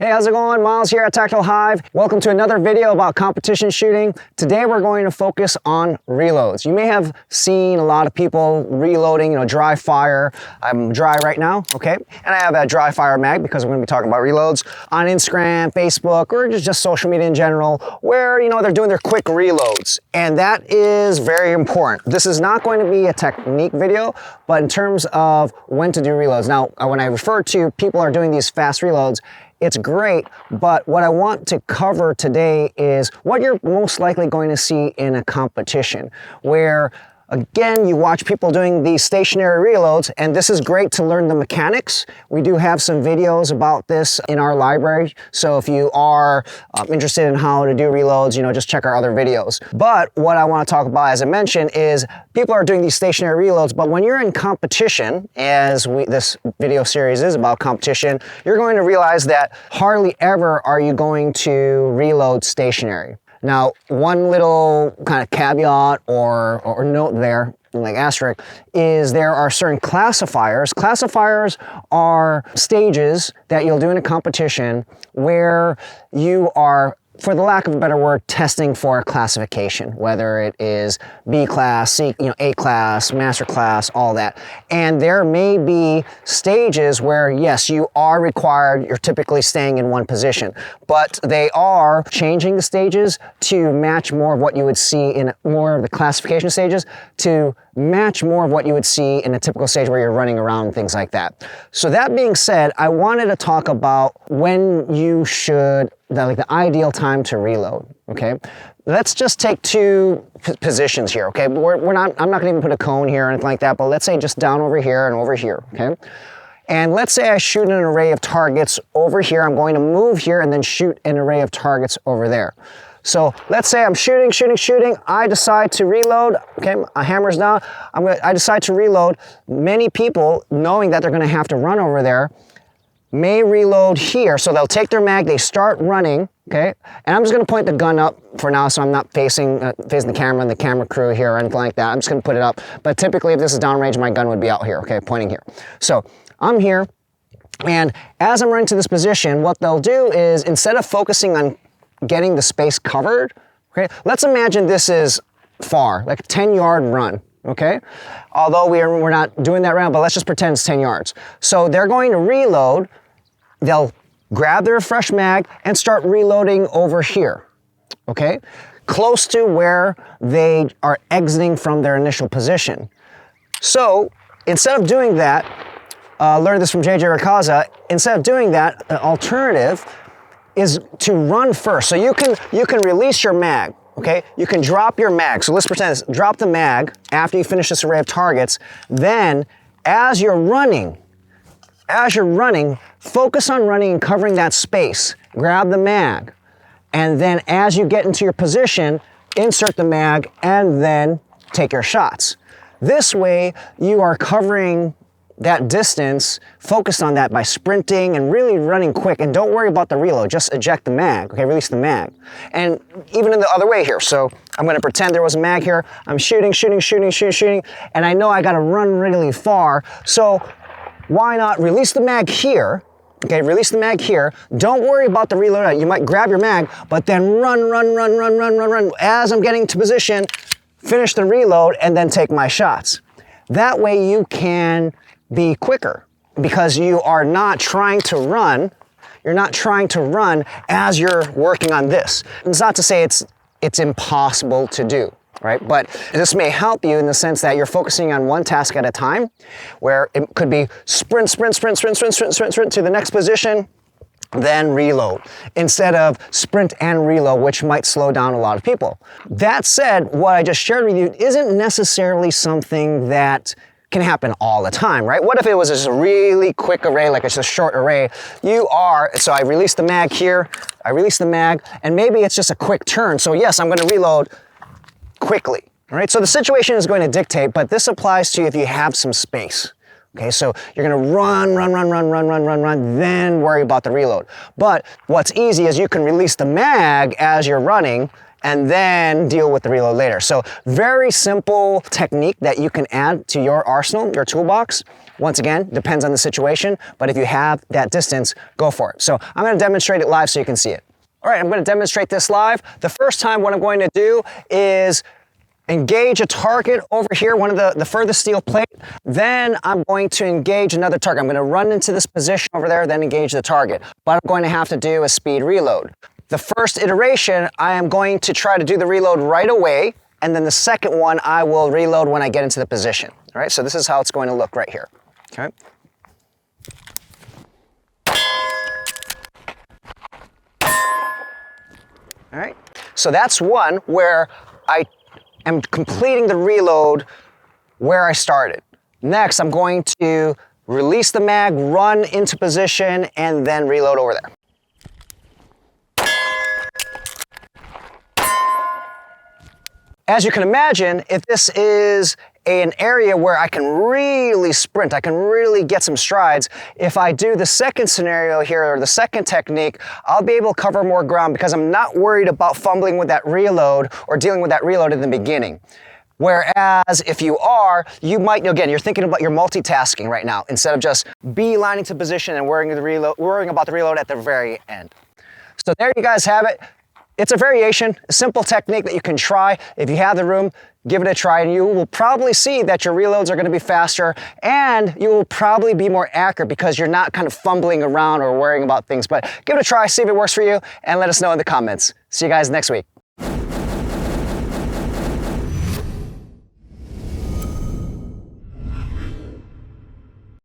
Hey, how's it going? Myles here at Tactical Hyve. Welcome to another video about competition shooting. Today we're going to focus on reloads. You may have seen a lot of people reloading, dry fire. I'm dry right now, okay? And I have a dry fire mag because we're going to be talking about reloads on Instagram, Facebook, or just social media in general, where, they're doing their quick reloads. And that is very important. This is not going to be a technique video, but in terms of when to do reloads. Now, when I refer to people are doing these fast reloads, it's great, but what I want to cover today is what you're most likely going to see in a competition where, again, you watch people doing these stationary reloads, and this is great to learn the mechanics. We do have some videos about this in our library, so if you are interested in how to do reloads, just check our other videos. But what I want to talk about, as I mentioned, is people are doing these stationary reloads, but when you're in competition, this video series is about competition, you're going to realize that hardly ever are you going to reload stationary. Now, one little kind of caveat or note there, like asterisk, is there are certain classifiers. Classifiers are stages that you'll do in a competition where you are, for the lack of a better word, testing for a classification, whether it is B class, C, A class, master class, all that. And there may be stages where, yes, you are required, you're typically staying in one position, but they are changing the stages to match more of what you would see in more of the classification stages to match more of what you would see in a typical stage where you're running around and things like that. So that being said, I wanted to talk about when you should, the ideal time to reload, okay? Let's just take two positions here, okay? I'm not gonna even put a cone here or anything like that, but let's say just down over here and over here, okay? And let's say I shoot an array of targets over here. I'm going to move here and then shoot an array of targets over there. So let's say I'm shooting. I decide to reload. Okay, my hammer's down. I decide to reload. Many people, knowing that they're going to have to run over there, may reload here. So they'll take their mag, they start running. Okay, and I'm just going to point the gun up for now, so I'm not facing the camera and the camera crew here or anything like that. I'm just going to put it up. But typically, if this is downrange, my gun would be out here. Okay, pointing here. So I'm here, and as I'm running to this position, what they'll do is instead of focusing on getting the space covered, okay? Let's imagine this is far, like a 10-yard run, okay? Although we're not doing that round, but let's just pretend it's 10 yards. So they're going to reload, they'll grab their fresh mag and start reloading over here, okay? Close to where they are exiting from their initial position. So instead of doing that, learned this from JJ Racaza, instead of doing that, an alternative is to run first. So you can release your mag, okay? You can drop your mag. So let's pretend this, drop the mag after you finish this array of targets. Then as you're running, focus on running and covering that space. Grab the mag. And then as you get into your position, insert the mag and then take your shots. This way you are covering that distance, focused on that by sprinting and really running quick, and don't worry about the reload, just eject the mag, okay, release the mag. And even in the other way here, so I'm gonna pretend there was a mag here, I'm shooting, and I know I gotta run really far, so why not release the mag here, okay, release the mag here, don't worry about the reload, you might grab your mag, but then run, as I'm getting to position, finish the reload, and then take my shots. That way you can be quicker because you are not trying to run. You're not trying to run as you're working on this. It's not to say it's impossible to do, right? But this may help you in the sense that you're focusing on one task at a time, where it could be sprint to the next position, then reload, instead of sprint and reload, which might slow down a lot of people. That said, what I just shared with you isn't necessarily something that can happen all the time, right? What if it was just a really quick array, like it's a short array? So I release the mag here, and maybe it's just a quick turn. So yes, I'm gonna reload quickly, all right? So the situation is going to dictate, but this applies to you if you have some space. Okay, so you're gonna run, then worry about the reload. But what's easy is you can release the mag as you're running and then deal with the reload later. So very simple technique that you can add to your arsenal, your toolbox. Once again, depends on the situation, but if you have that distance, go for it. So I'm gonna demonstrate it live so you can see it. All right, I'm gonna demonstrate this live. The first time what I'm going to do is engage a target over here, one of the furthest steel plate. Then I'm going to engage another target. I'm gonna run into this position over there, then engage the target. What I'm going to have to do is speed reload. The first iteration, I am going to try to do the reload right away, and then the second one, I will reload when I get into the position. All right, so this is how it's going to look right here. Okay. All right, so that's one where I am completing the reload where I started. Next, I'm going to release the mag, run into position, and then reload over there. As you can imagine, if this is an area where I can really sprint, I can really get some strides, if I do the second scenario here, or the second technique, I'll be able to cover more ground because I'm not worried about fumbling with that reload or dealing with that reload in the beginning. Whereas if you are, you might, again, you're thinking about your multitasking right now instead of just beelining to position and worrying about the reload at the very end. So there you guys have it. It's a variation, a simple technique that you can try. If you have the room, give it a try, and you will probably see that your reloads are going to be faster, and you will probably be more accurate because you're not kind of fumbling around or worrying about things. But give it a try, see if it works for you, and let us know in the comments. See you guys next week.